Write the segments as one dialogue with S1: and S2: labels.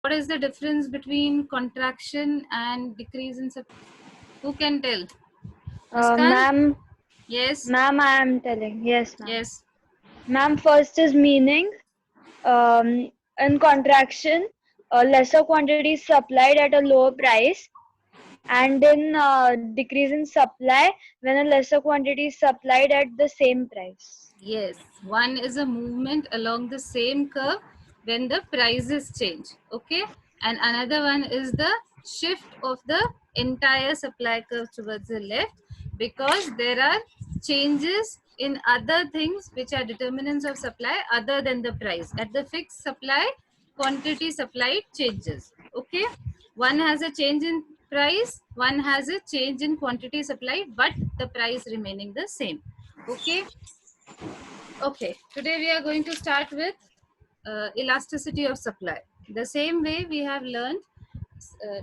S1: What is the difference between contraction and decrease in supply? Who can tell? Muskan?
S2: Ma'am,
S1: Yes.
S2: I am telling. Yes, ma'am.
S1: Yes.
S2: Ma'am, first is meaning. In contraction, lesser quantities supplied at a lower price, and in decrease in supply when a lesser quantity is supplied at the same price.
S1: Yes. One is a movement along the same curve when the prices change. Okay. And another one is the shift of the entire supply curve towards the left, because there are changes in other things which are determinants of supply other than the price. At the fixed supply, quantity supplied changes. Okay. One has a change in price, one has a change in quantity supplied, but the price remaining the same. Okay. Okay, today we are going to start with elasticity of supply. The same way we have learned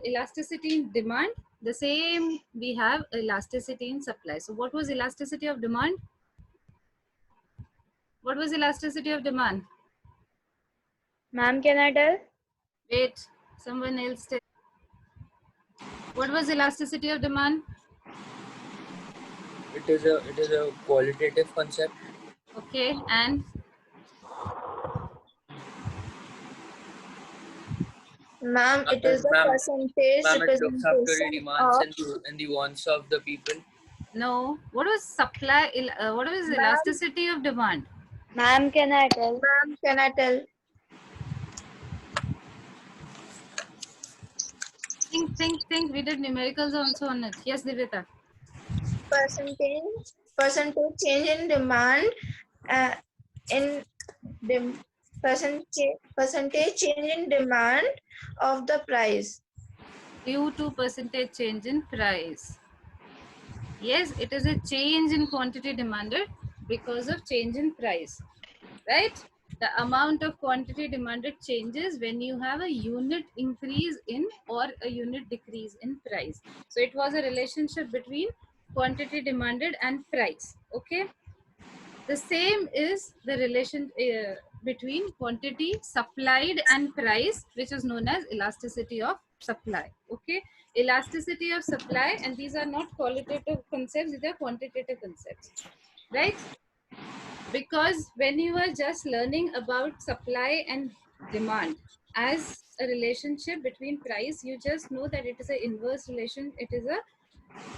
S1: elasticity in demand, the same we have elasticity in supply. So what was elasticity of demand? What was elasticity of demand?
S2: Ma'am, can I tell?
S1: Wait, someone else tell. What was elasticity of demand?
S3: It is a qualitative concept.
S1: Okay, and
S4: Ma'am, it is the
S3: Ma'am,
S4: percentage
S3: ma'am, it looks after the
S4: representation
S3: demands
S4: of.
S3: and the wants of the people.
S1: no, what was supply? What was
S4: Ma'am,
S1: elasticity of demand?
S2: Ma'am, can I tell?
S4: ma'am, can I tell?
S1: Think. We did numericals also on it. Yes, Divita.
S4: Percentage change in demand uh, in dem, percentage change in demand of the price.
S1: Due to percentage change in price. Yes, it is a change in quantity demanded because of change in price, right? The amount of quantity demanded changes when you have a unit increase in or a unit decrease in price. So it was a relationship between quantity demanded and price. Okay. The same is the relation between quantity supplied and price, which is known as elasticity of supply. Okay, elasticity of supply, and these are not qualitative concepts; these are quantitative concepts, right? Because when you are just learning about supply and demand as a relationship between price, you just know that it is an inverse relation. It is a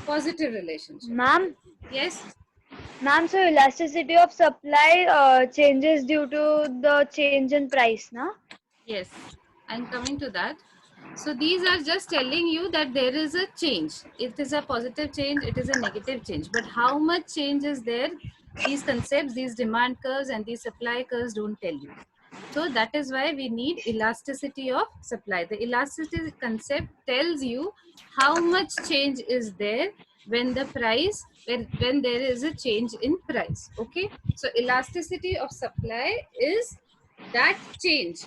S1: positive relationship.
S2: Ma'am,
S1: Yes.
S2: so elasticity of supply changes due to the change in price, na?
S1: Yes, I'm coming to that. So these are just telling you that there is a change. It is a positive change, it is a negative change. But how much change is there? These concepts, these demand curves and these supply curves don't tell you. So that is why we need elasticity of supply. The elasticity concept tells you how much change is there when the price, when there is a change in price. Okay. So elasticity of supply is that change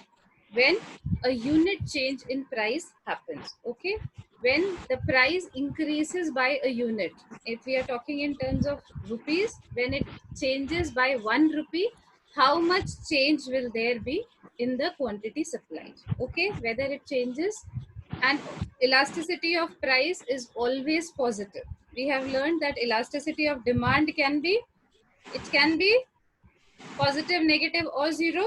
S1: when a unit change in price happens. Okay, when the price increases by a unit, if we are talking in terms of rupees, when it changes by 1 rupee, how much change will there be in the quantity supplied? Okay, whether it changes. And elasticity of price is always positive. We have learned that elasticity of demand can be, it can be positive, negative or zero.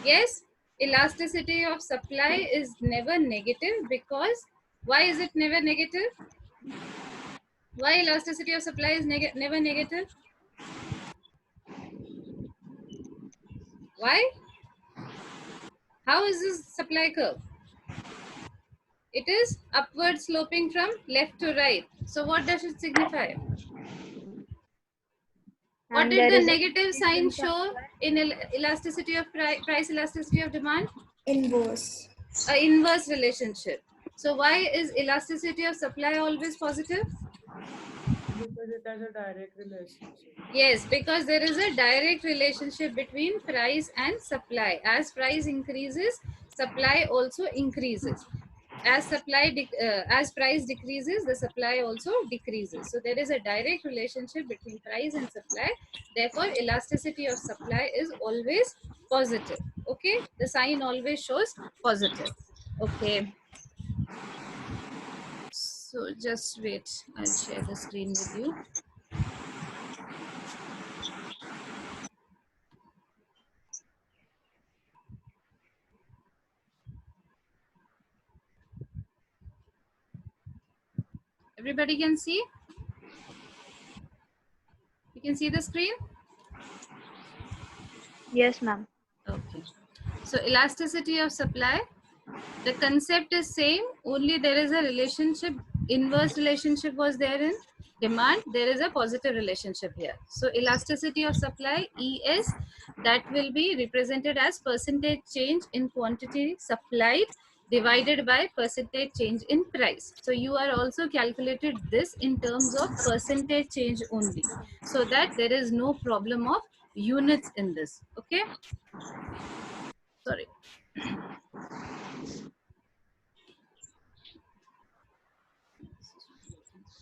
S1: Yes, elasticity of supply is never negative, because why is it never negative? Why elasticity of supply is never negative? Why? How is this supply curve? It is upward sloping from left to right. So what does it signify? What
S2: And
S1: did
S2: there
S1: the
S2: is a
S1: negative
S2: decrease
S1: sign
S2: in
S1: show
S2: supply.
S1: in elasticity of price elasticity of demand?
S4: Inverse.
S1: A inverse relationship. So why is elasticity of supply always positive?
S3: Because it has a direct relationship.
S1: Yes, because there is a direct relationship between price and supply. As price increases, supply also increases. As price decreases, the supply also decreases. So there is a direct relationship between price and supply. Therefore, elasticity of supply is always positive. Okay, the sign always shows positive. Okay. So just wait. I'll share the screen with you. Everybody can see? You can see the screen?
S2: Yes, ma'am.
S1: Okay. So elasticity of supply, the concept is same, only there is a relationship, inverse relationship was there in demand, there is a positive relationship here. So elasticity of supply, ES, that will be represented as percentage change in quantity supplied divided by percentage change in price. So you are also calculated this in terms of percentage change only, so that there is no problem of units in this. Okay, sorry.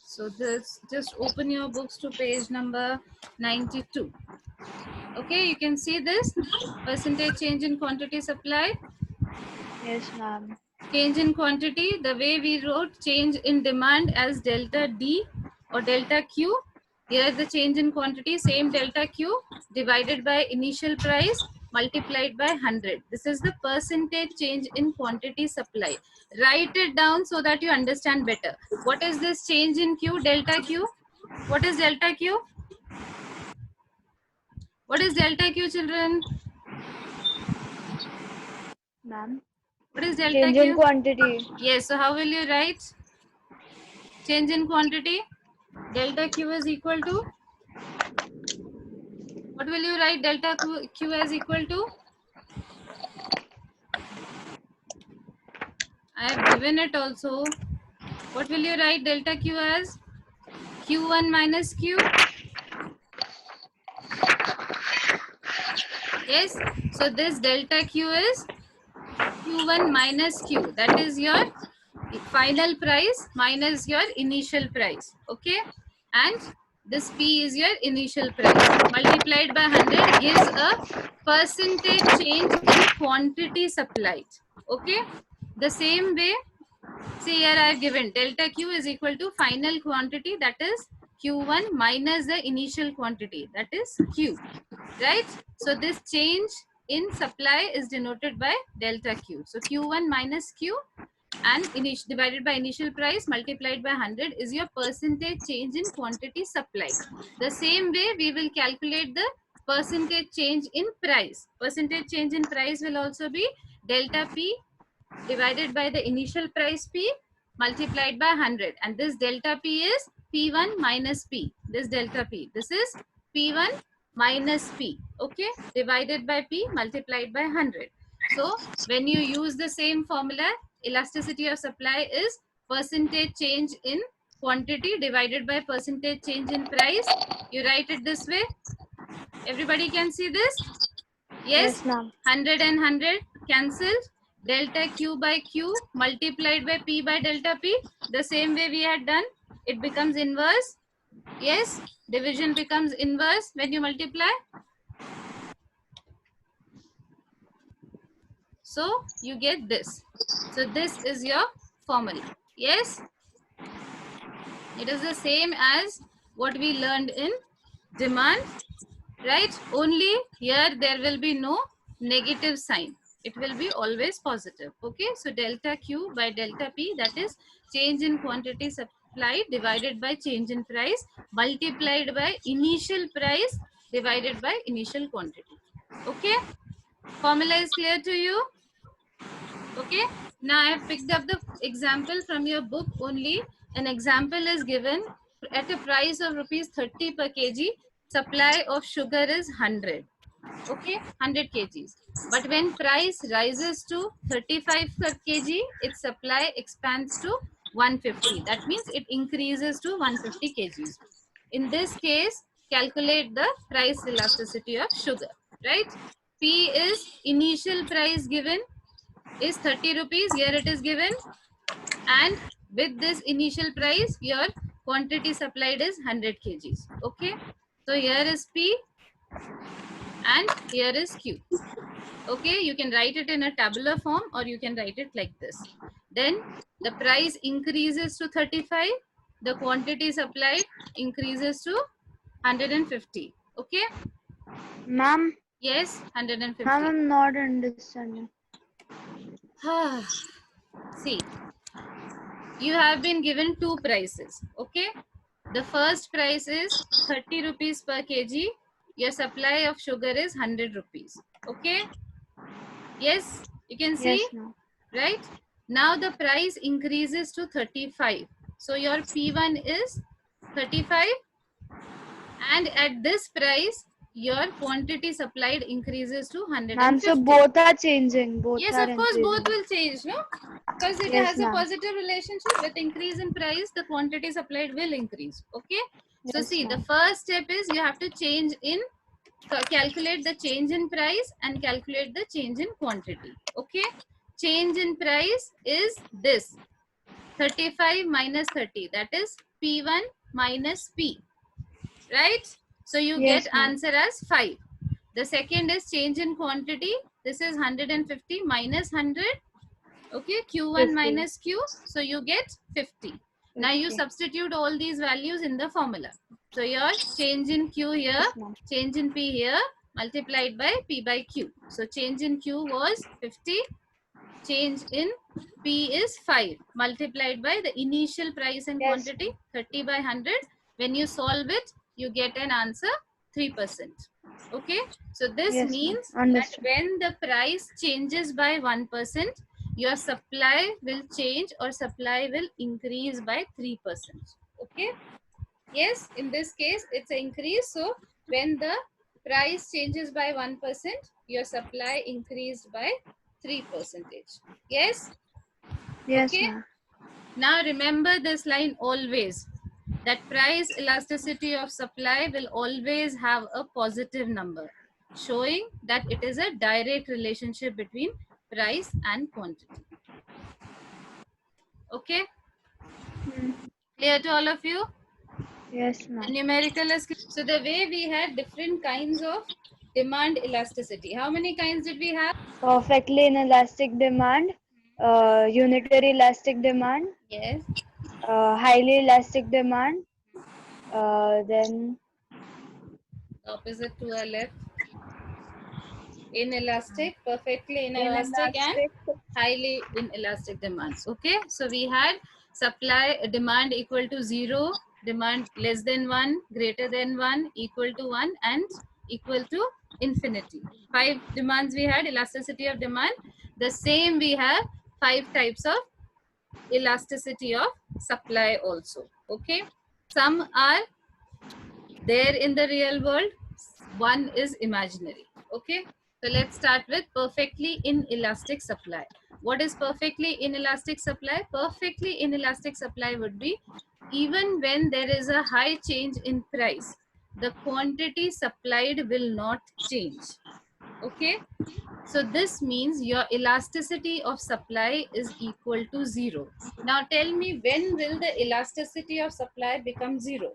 S1: So this, just open your books to page number 92. Okay, you can see this percentage change in quantity supply.
S2: Yes, ma'am.
S1: Change in quantity, the way we wrote change in demand as delta D or delta Q. Here the change in quantity, same delta Q divided by initial price multiplied by 100. This is the percentage change in quantity supply. Write it down so that you understand better. What is this change in Q, delta Q? What is delta Q? What is delta Q, children?
S2: Ma'am.
S1: What is delta
S2: Change in
S1: Q?
S2: quantity.
S1: Yes, so how will you write? Change in quantity. Delta Q is equal to, what will you write delta Q as equal to? I have given it also. What will you write delta Q as? Q1 minus Q. Yes, so this delta Q is Q1 minus Q. That is your final price minus your initial price. Okay, and this P is your initial price multiplied by 100 gives a percentage change in quantity supplied. Okay, the same way, see here I have given delta Q is equal to final quantity, that is Q1 minus the initial quantity, that is Q, right? So this change in supply is denoted by delta Q. So Q1 minus Q and divided by initial price multiplied by 100 is your percentage change in quantity supplied. The same way we will calculate the percentage change in price. Percentage change in price will also be delta P divided by the initial price P multiplied by 100, and this delta P is P1 minus P. This delta P, this is P1 minus P, okay, divided by P multiplied by 100. So when you use the same formula, elasticity of supply is percentage change in quantity divided by percentage change in price. You write it this way. Everybody can see this? Yes,
S2: Yes, ma'am.
S1: 100 and 100 cancelled. Delta Q by Q multiplied by P by delta P. The same way we had done. It becomes inverse. Yes, division becomes inverse when you multiply. So you get this. So this is your formula. Yes, it is the same as what we learned in demand, right? Only here there will be no negative sign, it will be always positive. Okay, so delta Q by delta P, that is change in quantity supplied divided by change in price multiplied by initial price divided by initial quantity. Okay, formula is clear to you? Okay, now I have picked up the example from your book only. An example is given at a price of rupees 30 per kg. Supply of sugar is 100. Okay, 100 kgs. But when price rises to 35 per kg, its supply expands to 150. That means it increases to 150 kgs. In this case, calculate the price elasticity of sugar, right? P is initial price given is 30 rupees. Here it is given. And with this initial price, your quantity supplied is 100 kgs. Okay. So here is P. and here is Q. Okay, you can write it in a tabular form or you can write it like this. Then the price increases to 35, the quantity supplied increases to 150. Okay,
S2: Ma'am,
S1: yes,
S2: ma'am,
S1: 150.
S2: I'm not understanding.
S1: See, you have been given two prices. Okay, the first price is 30 rupees per kg. Your supply of sugar is 100 rupees. Okay, yes, you can see,
S2: Yes, ma'am.
S1: right? Now the price increases to 35. So your P1 is 35, and at this price your quantity supplied increases to
S2: Ma'am, so
S1: 150.
S2: both are changing. Both
S1: Yes,
S2: are
S1: of course, both
S2: increasing.
S1: will change, no? Because it
S2: Yes,
S1: has a
S2: ma'am.
S1: positive relationship. With increase in price, the quantity supplied will increase. Okay. So
S2: Yes,
S1: see, the
S2: ma'am.
S1: first step is you have to change in, calculate the change in price and calculate the change in quantity. Okay. Change in price is this: 35 minus 30. That is P1 minus P. Right. So you
S2: Yes,
S1: get
S2: ma'am.
S1: answer as 5. The second is change in quantity. This is 150 minus 100. Okay, Q1
S2: 50.
S1: minus Q. So you get 50. Now you
S2: 50.
S1: substitute all these values in the formula. So your change in Q here,
S2: Yes, ma'am.
S1: change in P here, multiplied by P by Q. So change in Q was 50. Change in P is 5, multiplied by the initial price and
S2: Yes,
S1: quantity, 30 by 100. When you solve it, you get an answer 3%. Okay, so this
S2: yes, ma'am.
S1: means that
S2: Understood.
S1: when the price changes by 1%, your supply will change or supply will increase by 3%. Okay, yes, in this case it's an increase. So when the price changes by 1%, your supply increased by 3%. Yes.
S2: Yes,
S1: Okay,
S2: ma'am.
S1: now remember this line always, that price elasticity of supply will always have a positive number, showing that it is a direct relationship between price and quantity. Okay,
S2: Hmm.
S1: clear to all of you?
S2: Yes,
S1: The
S2: ma'am.
S1: numerical is clear. So the way we had different kinds of demand elasticity. How many kinds did we have?
S2: Perfectly inelastic demand, unitary elastic demand,
S1: Yes.
S2: highly elastic demand, then
S1: Opposite to our left. Inelastic, perfectly inelastic, and
S2: inelastic.
S1: highly inelastic demands. Okay, so we had supply demand equal to 0, demand less than 1, greater than 1, equal to 1, and equal to infinity. 5 demands we had, elasticity of demand. The same we have 5 types of elasticity of supply also. Okay, some are there in the real world, one is imaginary. Okay, so let's start with perfectly inelastic supply. What is perfectly inelastic supply? Perfectly inelastic supply would be, even when there is a high change in price, the quantity supplied will not change. Okay, so this means your elasticity of supply is equal to 0. Now tell me, when will the elasticity of supply become 0?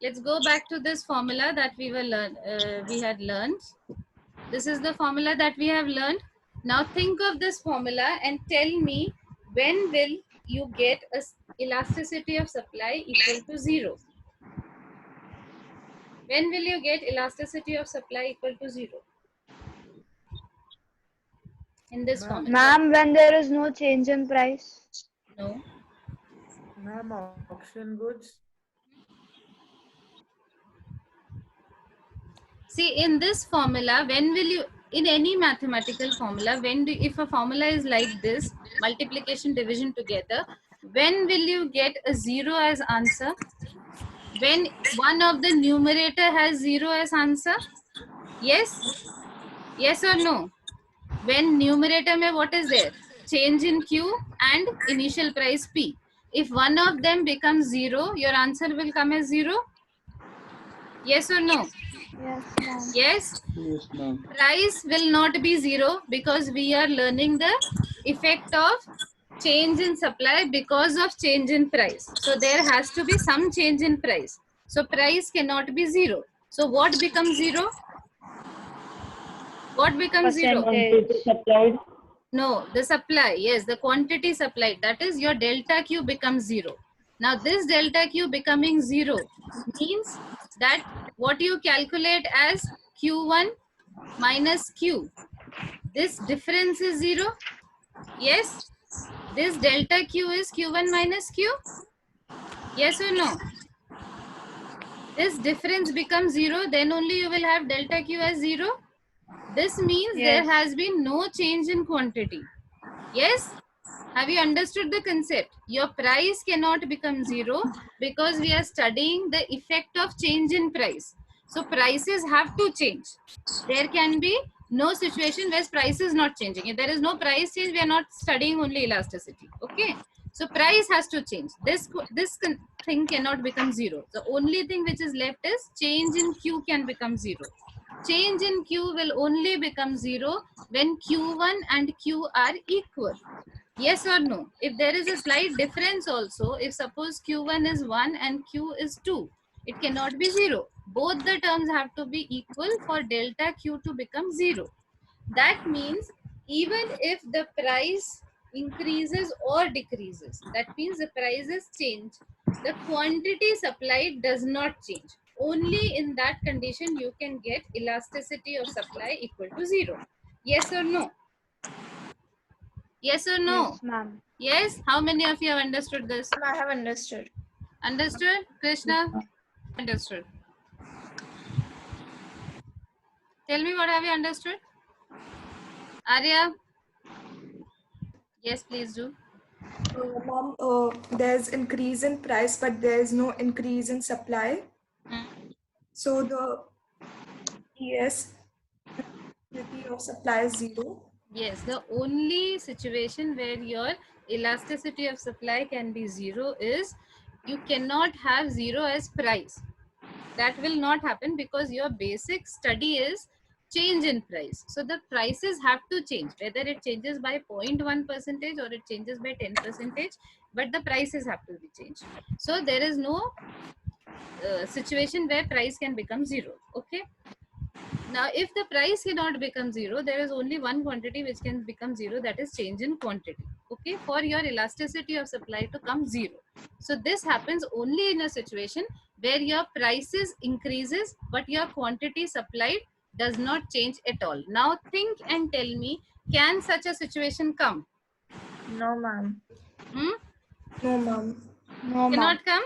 S1: Let's go back to this formula that we had learned. This is the formula that we have learned. Now think of this formula and tell me, when will you get a elasticity of supply equal to 0? When will you get elasticity of supply equal to 0? In this
S3: Ma'am,
S1: formula.
S2: Ma'am, when there is no change in price.
S1: No.
S3: ma'am, auction goods.
S1: See, in this formula, when will you, in any mathematical formula, when do, if a formula is like this, multiplication, division together, when will you get a 0 as answer? When one of the numerator has 0 as answer? Yes? Yes or no? When numerator mein what is there? Change in Q and initial price P. If one of them becomes 0, your answer will come as 0? Yes or no?
S2: Yes, ma'am.
S1: Yes?
S5: Yes, ma'am.
S1: Price will not be 0, because we are learning the effect of change in supply because of change in price. So there has to be some change in price. So price cannot be 0. So what becomes zero? What becomes zero?
S2: Percentage.
S3: Supplied.
S1: No, the supply. Yes, the quantity supplied. That is your delta Q becomes zero. Now this delta Q becoming zero means that what you calculate as Q1 minus Q, this difference is zero. Yes, this delta Q is Q1 minus Q. Yes or no? This difference becomes zero, then only you will have delta Q as zero. This means there
S2: Yes.
S1: has been no change in quantity. Yes? Have you understood the concept? Your price cannot become zero because we are studying the effect of change in price. So prices have to change. There can be no situation where price is not changing. If there is no price change, we are not studying only elasticity. Okay? So price has to change. This thing cannot become zero. The only thing which is left is change in Q can become zero. Change in Q will only become zero when Q1 and Q are equal. Yes or no? If there is a slight difference also, if suppose Q1 is 1 and Q is 2, it cannot be 0. Both the terms have to be equal for delta Q to become 0. That means even if the price increases or decreases, that means the prices change, the quantity supplied does not change. Only in that condition you can get elasticity of supply equal to 0. Yes or no? Yes or no?
S2: Yes, ma'am.
S1: Yes? How many of you have understood this?
S4: I have understood.
S1: Understood? Krishna? Understood. Tell me, what have you understood? Arya? Yes, please do.
S5: Mom, there's increase in price, but there is no increase in supply.
S1: Hmm.
S5: So the ES of supply is zero.
S1: Yes, the only situation where your elasticity of supply can be 0 is you cannot have 0 as price. That will not happen because your basic study is change in price. So the prices have to change, whether it changes by 0.1 percentage or it changes by 10 percentage, but the prices have to be changed. So there is no situation where price can become 0. Okay. Now, if the price cannot become 0, there is only one quantity which can become 0, that is change in quantity. Okay, for your elasticity of supply to come 0. So this happens only in a situation where your prices increases, but your quantity supplied does not change at all. Now think and tell me, can such a situation come?
S4: No, ma'am.
S1: Hmm?
S5: No, ma'am.
S2: No, ma'am.
S1: Cannot come?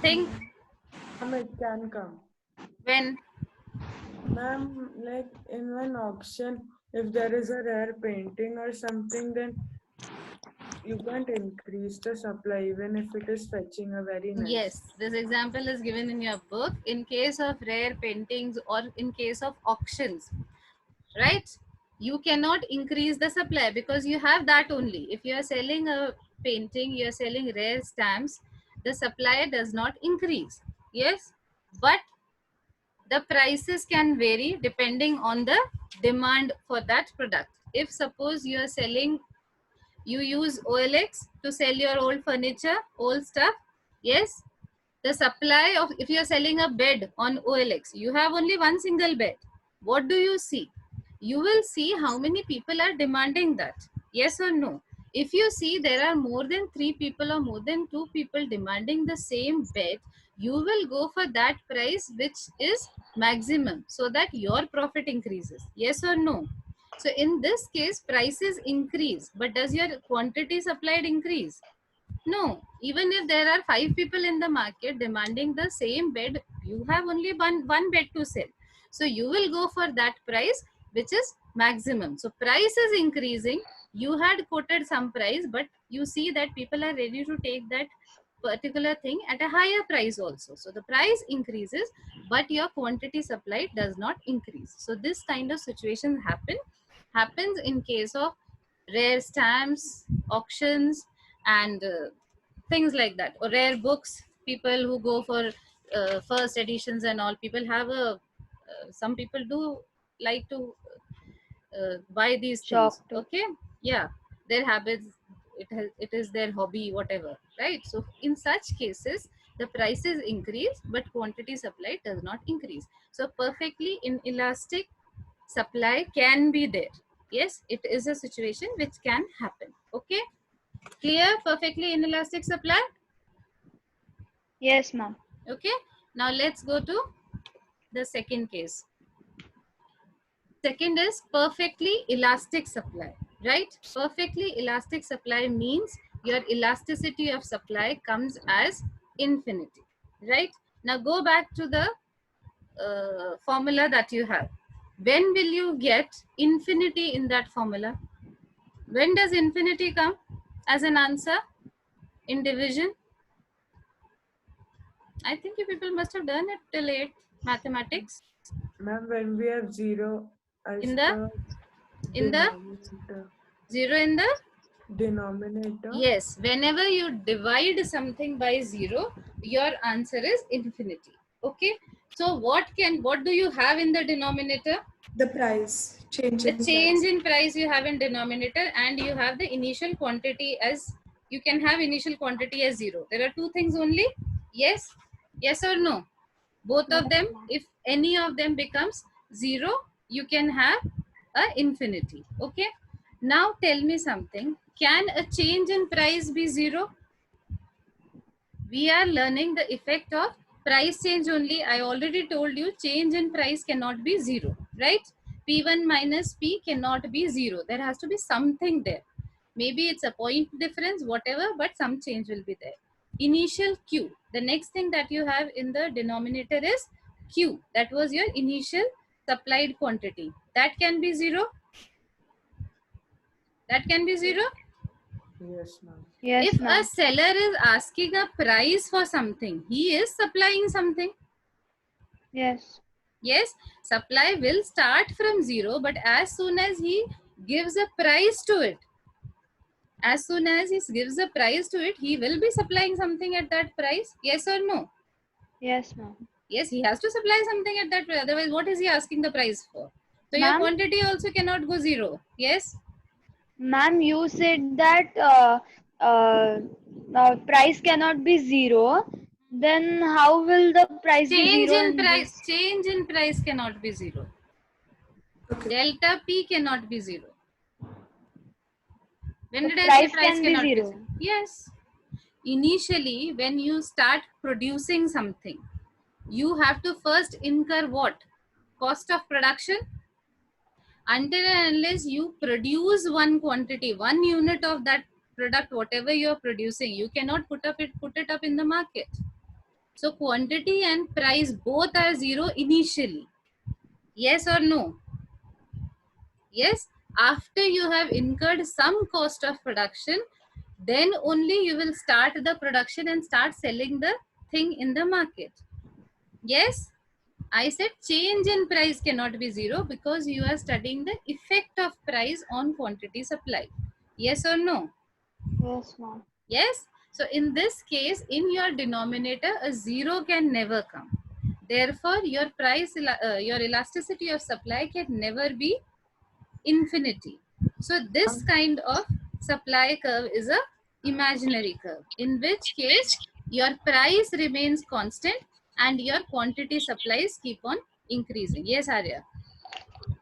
S1: Think.
S3: It can come.
S1: When?
S3: Ma'am, like in an auction, if there is a rare painting or something, then you can't increase the supply even if it is fetching a very nice.
S1: Yes, this example is given in your book. In case of rare paintings or in case of auctions, right? You cannot increase the supply because you have that only. If you are selling a painting, you are selling rare stamps, the supply does not increase. Yes, but the prices can vary depending on the demand for that product. If suppose you are selling, you use OLX to sell your old furniture, old stuff, yes, the supply of, if you are selling a bed on OLX, you have only one single bed. What do you see? You will see how many people are demanding that. Yes or no? If you see there are more than 3 people or more than 2 people demanding the same bed, you will go for that price which is maximum so that your profit increases. Yes or no? So in this case, prices increase, but does your quantity supplied increase? No, even if there are 5 people in the market demanding the same bed, you have only one bed to sell. So you will go for that price which is maximum. So price is increasing. You had quoted some price, but you see that people are ready to take that particular thing at a higher price also. So the price increases, but your quantity supplied does not increase. So this kind of situation happens in case of rare stamps, auctions, and things like that, or rare books. People who go for first editions and all, people have a some people do like to buy these things.
S2: Shocked.
S1: Okay, yeah, their habits, it is their hobby, whatever, right? So in such cases, The prices increase, but quantity supplied does not increase. So perfectly inelastic supply can be there. Yes, it is a situation which can happen. Okay, clear? Perfectly inelastic supply.
S2: Yes, ma'am.
S1: Okay, now let's go to the second case. Second is perfectly elastic supply, right? Perfectly elastic supply means your elasticity of supply comes as infinity, right? Now go back to the formula that you have. When will you get infinity in that formula? When does infinity come as an answer in division? I think you people must have done it till 8th mathematics.
S3: Ma'am, when we have 0 as
S1: In the
S3: the
S1: zero in the
S3: denominator,
S1: yes, whenever you divide something by 0, your answer is infinity. Okay, so what do you have in the denominator?
S5: The price, change
S1: The
S5: in
S1: change
S5: price.
S1: in price you have in denominator, and you have the initial quantity as, you can have initial quantity as 0. There are two things only. Yes, yes or no? Both of them, if any of them becomes 0, you can have a infinity. Okay, now tell me something. Can a change in price be 0? We are learning the effect of price change only. I already told you change in price cannot be 0, right? P1 minus P cannot be 0. There has to be something there. Maybe it's a point difference, whatever, but some change will be there. Initial Q. The next thing that you have in the denominator is Q. That was your initial supplied quantity. That can be 0. That can be 0.
S3: yes, ma'am.
S2: Yes,
S1: If a
S2: ma'am.
S1: seller is asking a price for something, he is supplying something.
S2: Yes.
S1: Yes, supply will start from 0, but as soon as he gives a price to it, he will be supplying something at that price. Yes or no?
S2: Yes, ma'am.
S1: Yes, he has to supply something at that price. Otherwise, what is he asking the price for? So your
S2: Ma'am,
S1: quantity also cannot go 0. Yes.
S2: ma'am, you said that price cannot be 0. Then how will the price be 0 in this?
S1: Change in price cannot be 0.
S5: Okay.
S1: Delta P cannot be 0. When
S2: The
S1: did I say
S2: price
S1: price
S2: can be
S1: cannot be
S2: 0.
S1: 0? Yes. Initially, when you start producing something, you have to first incur what? Cost of production. Until and unless you produce one quantity, one unit of that product, whatever you are producing, you cannot put it up in the market. So quantity and price both are 0 initially. Yes or no? Yes. After you have incurred some cost of production, then only you will start the production and start selling the thing in the market. Yes, I said change in price cannot be 0 because you are studying the effect of price on quantity supply. Yes or no?
S2: Yes, ma'am.
S1: Yes. So in this case, in your denominator, a 0 can never come. Therefore, your your elasticity of supply can never be infinity. So this kind of supply curve is a imaginary curve, in which case your price remains constant and your quantity supplies keep on increasing. Yes, Arya.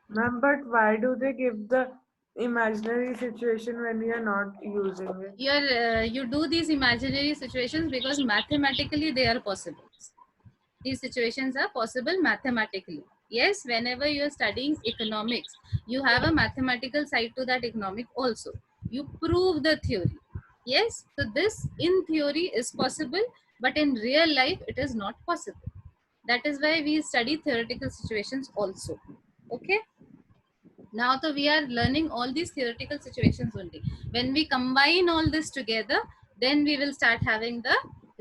S3: Ma'am, but why do they give the imaginary situation when we are not using it?
S1: You do these imaginary situations because mathematically they are possible. These situations are possible mathematically. Yes, whenever you are studying economics, you have a mathematical side to that economic also. You prove the theory. Yes, so this in theory is possible, but in real life it is not possible. That is why we study theoretical situations also. Okay. Now so we are learning all these theoretical situations only. When we combine all this together, then we will start having the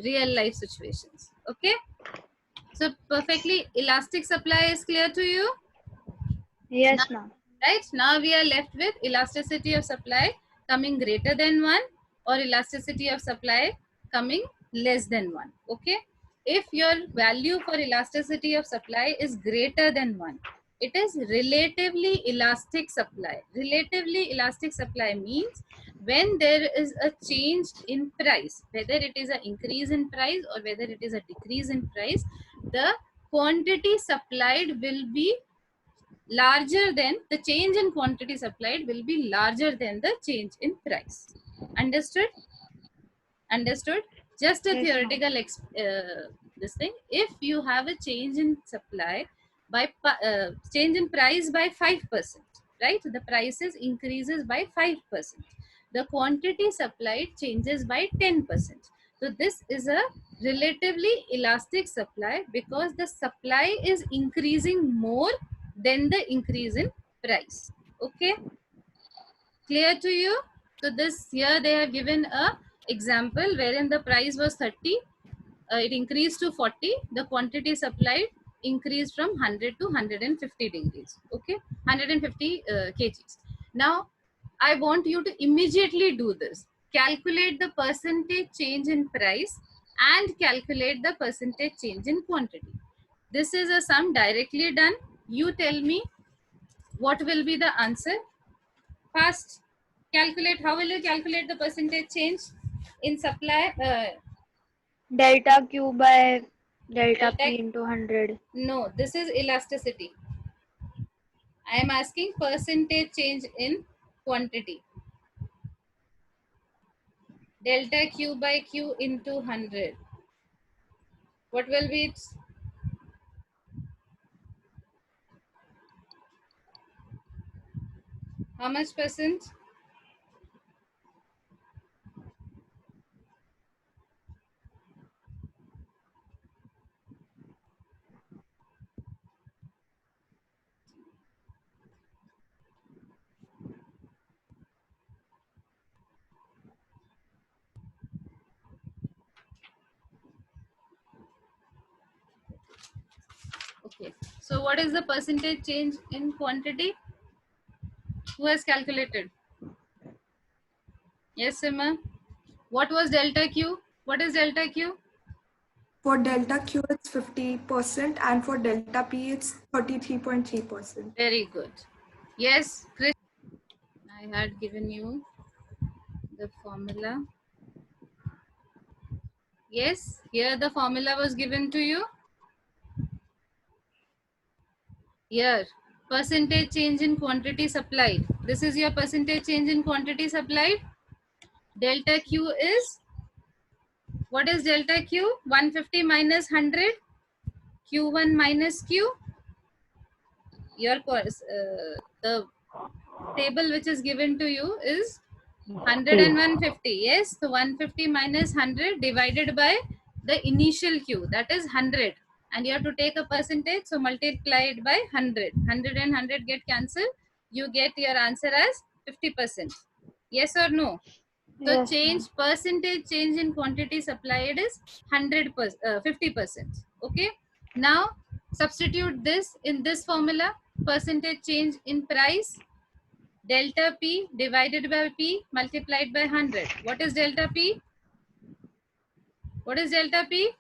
S1: real life situations. Okay. So perfectly elastic supply is clear to you? Now,
S2: Yes, ma'am.
S1: right? Now we are left with elasticity of supply coming greater than 1 or elasticity of supply coming less than 1. Okay. If your value for elasticity of supply is greater than 1, It is relatively elastic supply. Relatively elastic supply means when there is a change in price, whether it is an increase in price or whether it is a decrease in price, the quantity supplied will be larger than the change in quantity supplied will be larger than the change in price. Understood? Understood? Just a
S2: Yes, ma'am.
S1: theoretical this thing. If you have a change in supply by change in price by 5%, right? The prices increases by 5%. The quantity supplied changes by 10%. So this is a relatively elastic supply because the supply is increasing more than the increase in price. Okay, clear to you? So this here they have given a example wherein the price was 30, it increased to 40, the quantity supplied increased from 100 to 150 degrees. Okay, 150 kgs. Now I want you to immediately do this. Calculate the percentage change in price and calculate the percentage change in quantity. This is a sum directly done. You tell me what will be the answer. Fast. Calculate. How will you calculate the percentage change in supply?
S2: Delta Q by delta
S1: Delta.
S2: P into 100.
S1: No, this is elasticity. I am asking percentage change in quantity. Delta Q by Q into 100. What will be its? How much percent? Okay. So what is the percentage change in quantity? Who has calculated? Yes, Sima. What was delta Q? What is delta Q?
S5: For delta Q, it's 50%, and for delta P, it's 33.3%.
S1: Very good. Yes, Chris. I had given you the formula. Yes, here the formula was given to you. Here, percentage change in quantity supplied. This is your percentage change in quantity supplied. Delta Q is, what is delta Q? 150 minus 100. Q1 minus Q. Your the table which is given to you is 100 and 150. Yes, so 150 minus 100 divided by the initial Q, that is 100. And you have to take a percentage, so multiply it by 100. 100 and 100 get cancelled. You get your answer as 50%. Yes or no? So
S2: Yes,
S1: change,
S2: ma'am.
S1: percentage change in quantity supplied is 50%. Okay. Now substitute this in this formula. Percentage change in price, delta P divided by P multiplied by 100. What is delta P? What is delta P?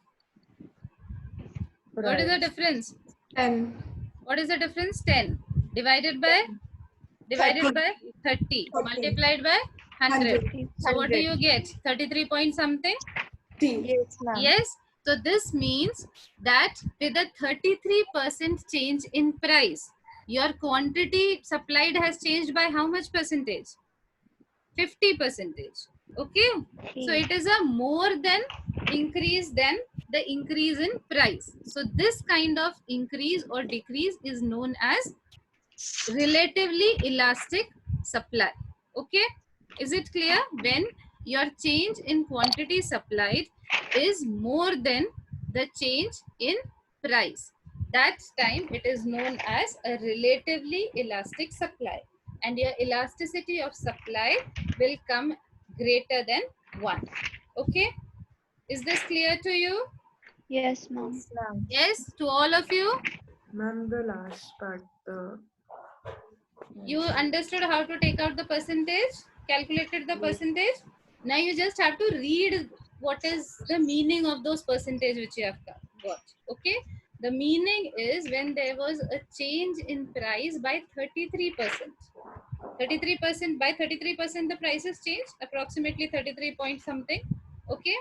S1: What is the
S3: Price.
S1: difference?
S5: 10.
S1: What is the difference? 10 divided by
S5: 30.
S1: 30
S5: 30.
S1: multiplied by 100.
S5: 100.
S1: So what do you get? 33 point something?
S5: T.
S4: Yes, ma'am.
S1: Yes. So this means that with a 33% change in price, your quantity supplied has changed by how much percentage? 50%. Okay. So it is a more than increase than the increase in price. So this kind of increase or decrease is known as relatively elastic supply. Okay, is it clear? When your change in quantity supplied is more than the change in price, that time it is known as a relatively elastic supply, and your elasticity of supply will come greater than 1. Okay, is this clear to you?
S2: Yes, ma'am.
S4: Yes, ma'am.
S1: Yes, to all of you.
S3: Ma'am, the last part.
S1: You understood how to take out the percentage, calculated the percentage. Now you just have to read what is the meaning of those percentage which you have got. Okay, The meaning is when there was a change in price by 33%. 33% by 33% the prices changed, approximately 33 point something. Okay,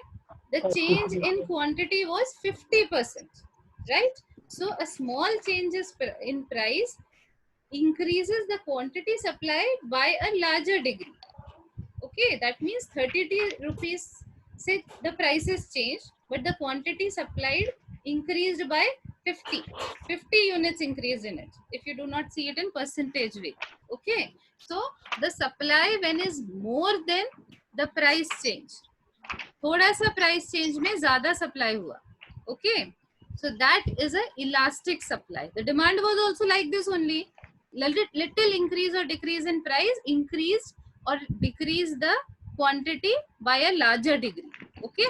S1: the change in quantity was 50%, right? So a small changes in price increases the quantity supplied by a larger degree. Okay, that means 30 rupees, say the prices changed, but the quantity supplied increased by 50. 50 units increased in it, if you do not see it in percentage way. Okay, so the supply when is more than the price change, थोड़ा सा price change में ज़्यादा supply हुआ. Okay, so that is a elastic supply. The demand was also like this only. Little increase or decrease in price increased or decrease the quantity by a larger degree. Okay,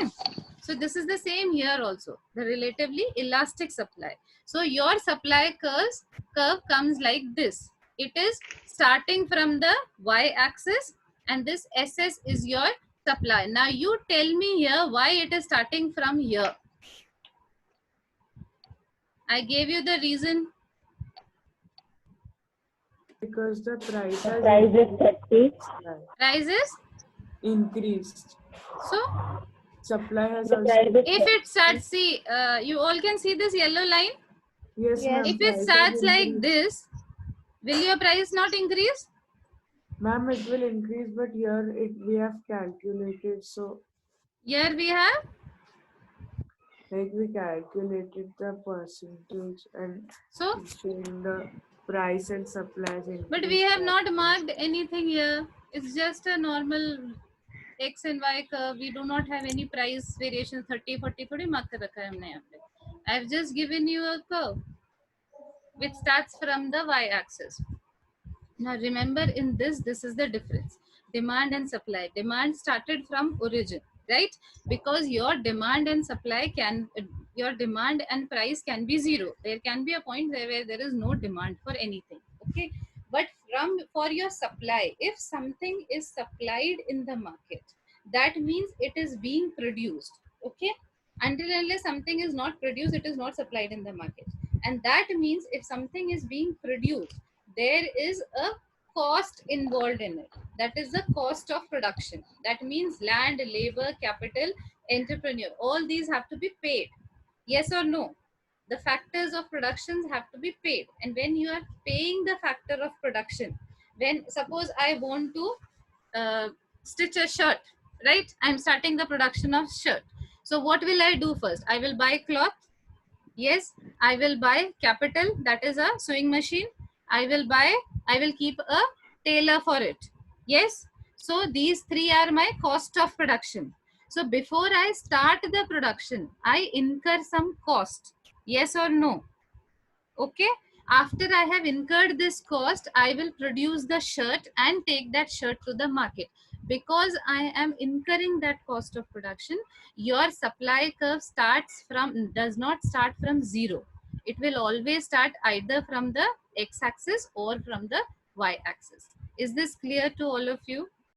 S1: so this is the same here also, the relatively elastic supply. So your supply curve comes like this. It is starting from the y-axis, and this SS is your supply. Now you tell me here why it is starting from here. I gave you the reason.
S3: Because the price has
S6: Price is 30.
S1: Price is
S3: increased.
S1: so.
S3: Supply has
S6: The
S3: also.
S6: price is
S1: If it starts, see, you all can see this yellow line.
S3: Yes,
S2: Yes.
S3: ma'am.
S1: If it
S3: price has
S1: starts like
S3: increased.
S1: this, will your price not increase?
S3: Ma'am, it will increase, but here we have calculated. So,
S1: Here we have,
S3: like we calculated the percentage and
S1: so,
S3: showing the price and supplies increase.
S1: but we have not marked anything here. It's just a normal X and Y curve. We do not have any price variation. 30, 40 थोड़ी mark कर रखा है हमने यहाँ पे. I've just given you a curve which starts from the y-axis. Now remember, in this is the difference. Demand and supply. Demand started from origin, right? Because your demand and supply can, your demand and price can be zero. There can be a point where there is no demand for anything. Okay, but for your supply, if something is supplied in the market, that means it is being produced. Okay, until unless something is not produced, it is not supplied in the market, and that means if something is being produced, there is a cost involved in it. That is the cost of production. That means land, labor, capital, entrepreneur, all these have to be paid. Yes or no? The factors of productions have to be paid, and when you are paying the factor of production, when suppose I want to stitch a shirt, right? I'm starting the production of shirt. So what will I do first? I will buy cloth. Yes, I will buy capital, that is a sewing machine. I will keep a tailor for it. Yes, so these three are my cost of production. So before I start the production, I incur some cost. Yes or no? Okay, after I have incurred this cost, I will produce the shirt and take that shirt to the market. Because I am incurring that cost of production, your supply curve does not start from zero. It will always start either from the x-axis or from the y-axis. Is this clear to all of you?